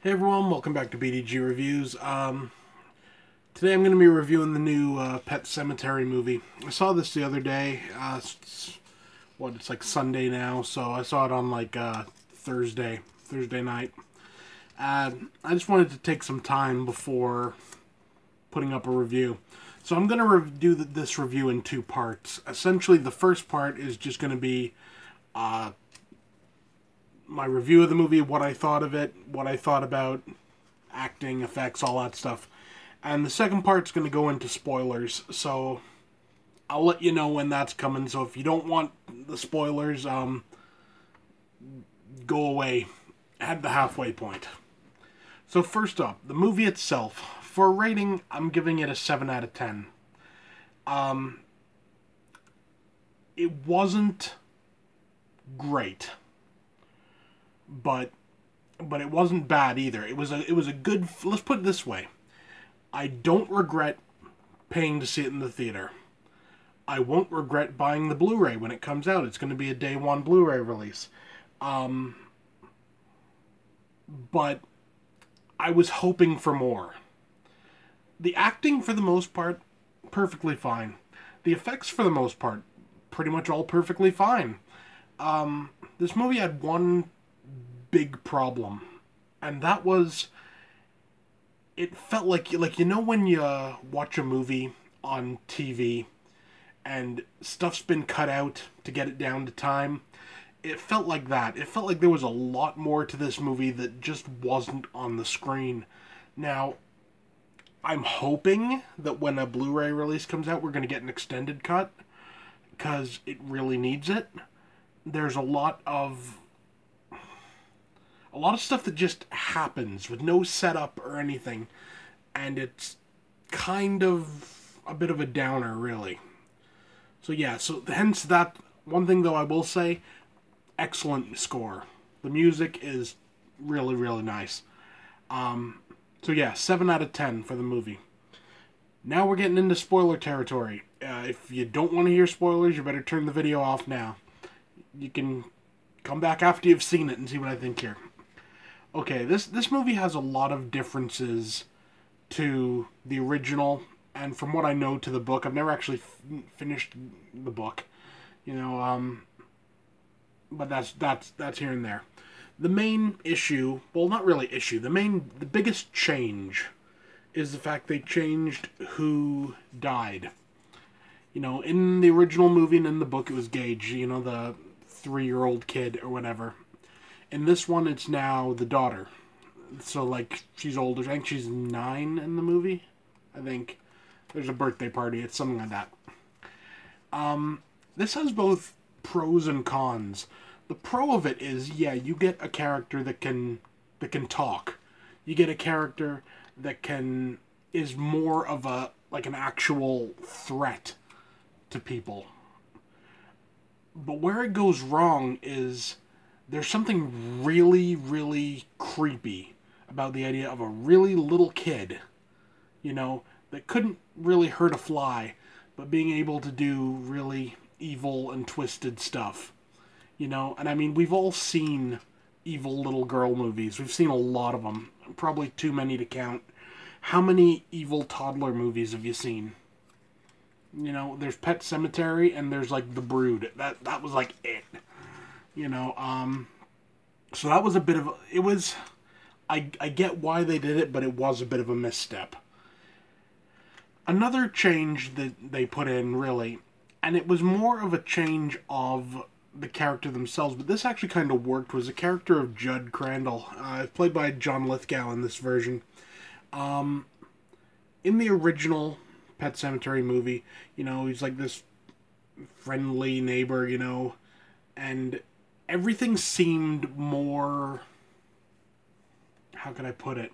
Hey everyone, welcome back to BDG Reviews. Today I'm going to be reviewing the new Pet Sematary movie. I saw this the other day. It's like Sunday now, so I saw it on like Thursday night. I just wanted to take some time before putting up a review. So I'm going to do this review in two parts. Essentially, the first part is just going to be my review of the movie, what I thought of it, what I thought about acting, effects, all that stuff. And the second part's going to go into spoilers, so I'll let you know when that's coming. So if you don't want the spoilers, go away at the halfway point. So first up, the movie itself. For a rating, I'm giving it a 7 out of 10. It wasn't great, but it wasn't bad either. It was a good. Let's put it this way: I don't regret paying to see it in the theater. I won't regret buying the Blu-ray when it comes out. It's going to be a day one Blu-ray release. But I was hoping for more. The acting, for the most part, perfectly fine. The effects, for the most part, pretty much all perfectly fine. This movie had one big problem, and that was it felt like when you watch a movie on TV and stuff's been cut out to get it down to time. It felt like that. It felt like there was a lot more to this movie that just wasn't on the screen. Now, I'm hoping that when a Blu-ray release comes out, we're going to get an extended cut, because it really needs it. There's a lot of stuff that just happens with no setup or anything, and it's kind of a bit of a downer, really. So yeah, so hence that. One thing though I will say, excellent score. The music is really, really nice. So yeah, 7 out of 10 for the movie. Now we're getting into spoiler territory. If you don't want to hear spoilers, you better turn the video off now. You can come back after you've seen it and see what I think here. Okay, this movie has a lot of differences to the original, and from what I know, to the book. I've never actually finished the book, but that's here and there. The main issue, well, not really issue. The biggest change is the fact they changed who died. In the original movie and in the book, it was Gage. The 3-year-old kid or whatever. In this one, it's now the daughter. So, she's older. I think she's 9 in the movie. I think there's a birthday party. It's something like that. This has both pros and cons. The pro of it is, yeah, you get a character that can talk. You get a character that is more of an actual threat to people. But where it goes wrong is there's something really, really creepy about the idea of a really little kid, that couldn't really hurt a fly, but being able to do really evil and twisted stuff. And I mean, we've all seen evil little girl movies. We've seen a lot of them. Probably too many to count. How many evil toddler movies have you seen? There's Pet Sematary and there's The Brood. That was it. So that was a bit of it was I get why they did it, but it was a bit of a misstep. Another change that they put in, really, and it was more of a change of the character themselves, but this actually kind of worked, was the character of Judd Crandall, played by John Lithgow in this version. In the original Pet Sematary movie, he's this friendly neighbor, and everything seemed more, how can I put it,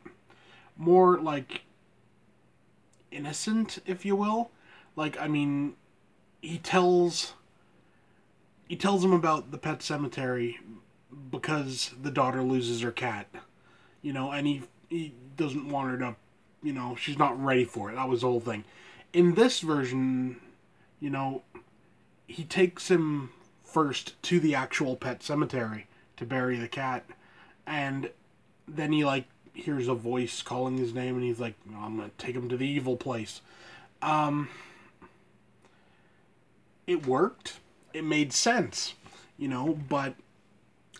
more innocent, if you will. I mean, he tells him about the Pet Sematary because the daughter loses her cat, and he doesn't want her to, she's not ready for it. That was the whole thing. In this version, he takes him first to the actual Pet Sematary to bury the cat, and then he hears a voice calling his name, and he's like, I'm gonna take him to the evil place. Um, it worked. It made sense, but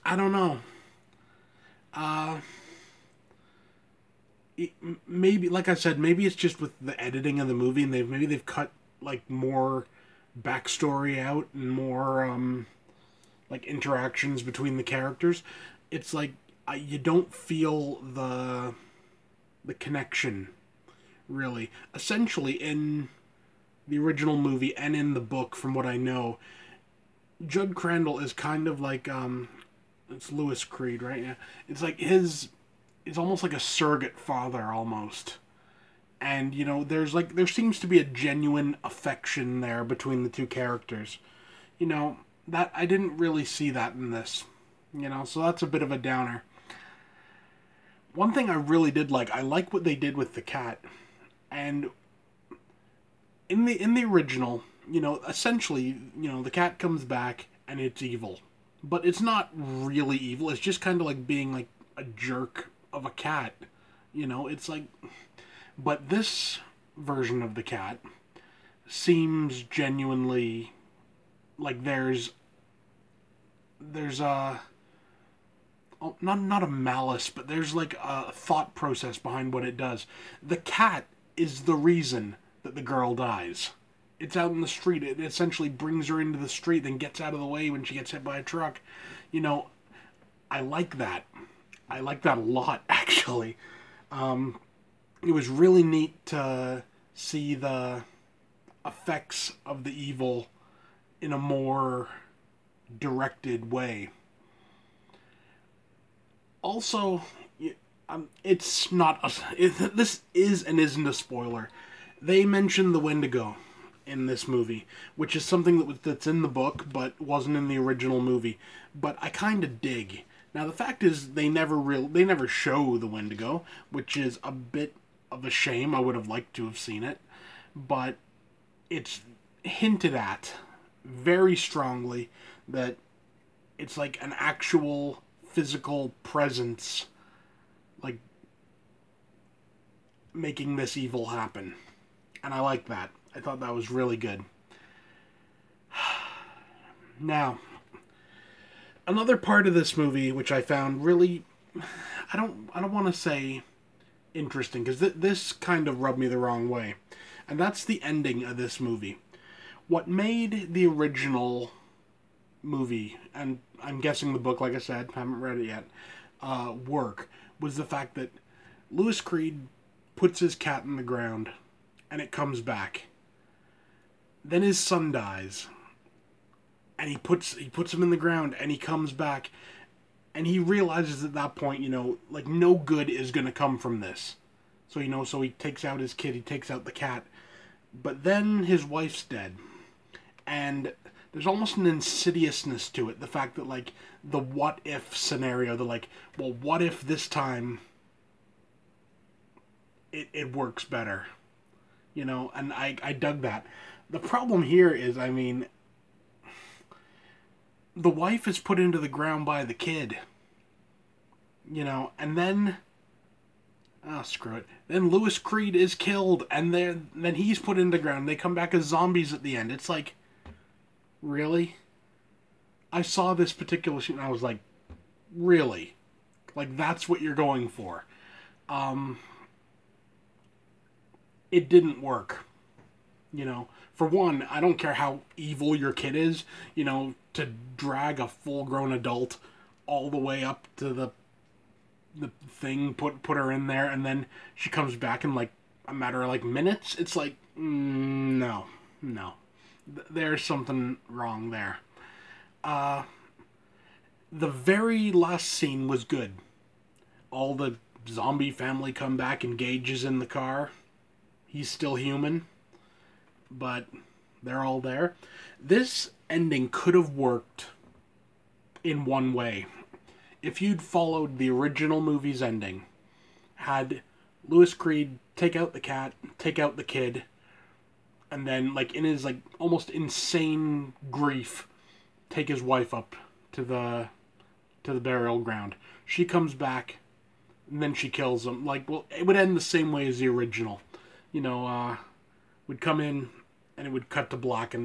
I don't know. Uh, Maybe, like I said, maybe it's just with the editing of the movie, and they've cut like more backstory out and more like interactions between the characters. It's like you don't feel the connection really. Essentially, in the original movie and in the book, from what I know, Judd Crandall is kind of like it's Lewis Creed, right? Yeah, it's like it's almost like a surrogate father almost. And there seems to be a genuine affection there between the two characters. That I didn't really see that in this. So that's a bit of a downer. One thing I really did like, I like what they did with the cat. And in the original, essentially, the cat comes back and it's evil. But it's not really evil. It's just kind of like being like a jerk of a cat. It's like, but this version of the cat seems genuinely like there's a not a malice, but there's like a thought process behind what it does. The cat is the reason that the girl dies. It's out in the street. It essentially brings her into the street, then gets out of the way when she gets hit by a truck. I like that. I like that a lot, actually. It was really neat to see the effects of the evil in a more directed way. Also, it's not this is and isn't a spoiler. They mention the Wendigo in this movie, which is something that's in the book but wasn't in the original movie. But I kind of dig. Now the fact is they never show the Wendigo, which is a bit of a shame. I would have liked to have seen it, but it's hinted at very strongly that it's like an actual physical presence, like making this evil happen. And I like that. I thought that was really good. Now, another part of this movie which I found really, I don't want to say interesting, because this kind of rubbed me the wrong way, and that's the ending of this movie. What made the original movie, and I'm guessing the book, like I said, haven't read it yet, work, was the fact that Lewis Creed puts his cat in the ground, and it comes back. Then his son dies, and he puts him in the ground, and he comes back, and he realizes at that point, like no good is gonna come from this. So so he takes out his kid, he takes out the cat, but then his wife's dead, and there's almost an insidiousness to it. The fact that like the what if scenario, they're like, well, what if this time it works better, and I dug that. The problem here is, I mean, the wife is put into the ground by the kid, and then, oh, screw it. Then Lewis Creed is killed, and then he's put into the ground. They come back as zombies at the end. It's like, really? I saw this particular scene, and I was like, really? Like, that's what you're going for? It didn't work. For one, I don't care how evil your kid is, to drag a full-grown adult all the way up to the thing, put her in there, and then she comes back in like a matter of like minutes. It's like, no. There's something wrong there. The very last scene was good. All the zombie family come back, and Gage is in the car. He's still human, but they're all there. This ending could have worked in one way. If you'd followed the original movie's ending, had Lewis Creed take out the cat, take out the kid, and then, like, in his, like, almost insane grief, take his wife up to the burial ground. She comes back, and then she kills him. Like, well, it would end the same way as the original. You know, would come in, and it would cut to black,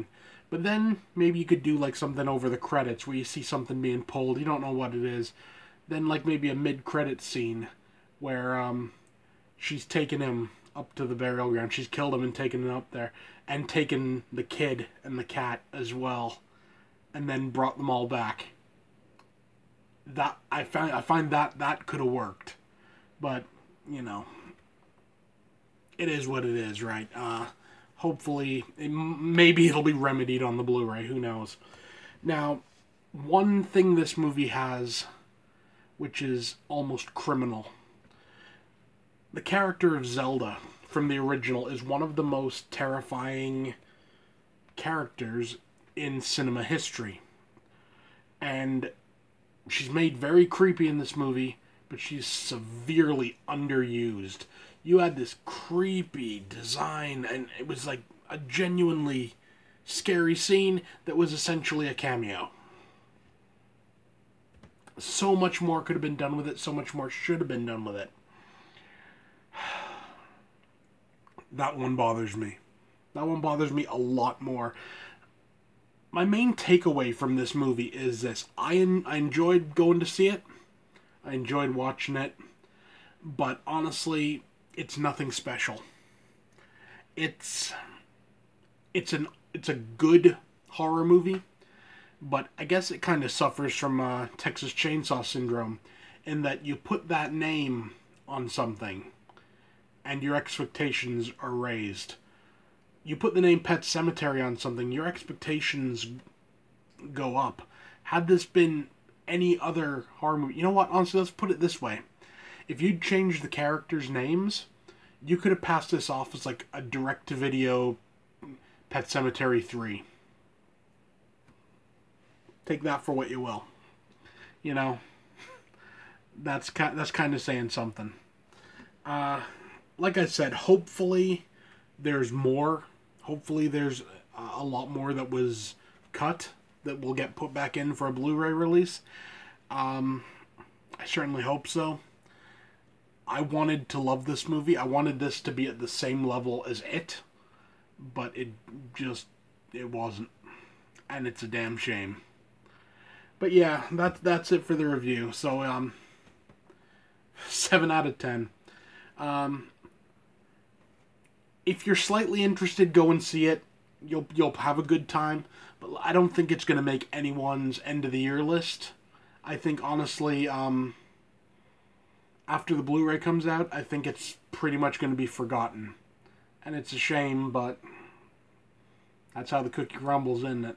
but then maybe you could do like something over the credits where you see something being pulled, you don't know what it is. Then like maybe a mid-credit scene where she's taken him up to the burial ground. She's killed him and taken him up there, and taken the kid and the cat as well, and then brought them all back. That I find that could have worked, but you know, it is what it is, right? Hopefully, maybe it'll be remedied on the Blu-ray. Who knows? Now, one thing this movie has, which is almost criminal. The character of Zelda from the original is one of the most terrifying characters in cinema history. And she's made very creepy in this movie, but she's severely underused. You had this creepy design, and it was like a genuinely scary scene that was essentially a cameo. So much more could have been done with it, so much more should have been done with it. That one bothers me. That one bothers me a lot more. My main takeaway from this movie is this. I enjoyed going to see it. I enjoyed watching it. But honestly, it's nothing special. It's a good horror movie, but I guess it kind of suffers from Texas Chainsaw Syndrome, in that you put that name on something and your expectations are raised. You put the name Pet Sematary on something, your expectations go up. Had this been any other horror movie, you know what, honestly, let's put it this way. If you'd changed the characters' names, you could have passed this off as like a direct-to-video Pet Sematary 3. Take that for what you will. You know, that's kind of saying something. Like I said, hopefully there's more. Hopefully there's a lot more that was cut that will get put back in for a Blu-ray release. I certainly hope so. I wanted to love this movie. I wanted this to be at the same level as it, but it wasn't, and it's a damn shame. But yeah, that's it for the review. So 7 out of 10. If you're slightly interested, go and see it. You'll have a good time, but I don't think it's going to make anyone's end of the year list. I think honestly, after the Blu-ray comes out, I think it's pretty much going to be forgotten. And it's a shame, but that's how the cookie crumbles, isn't it?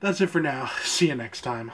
That's it for now. See you next time.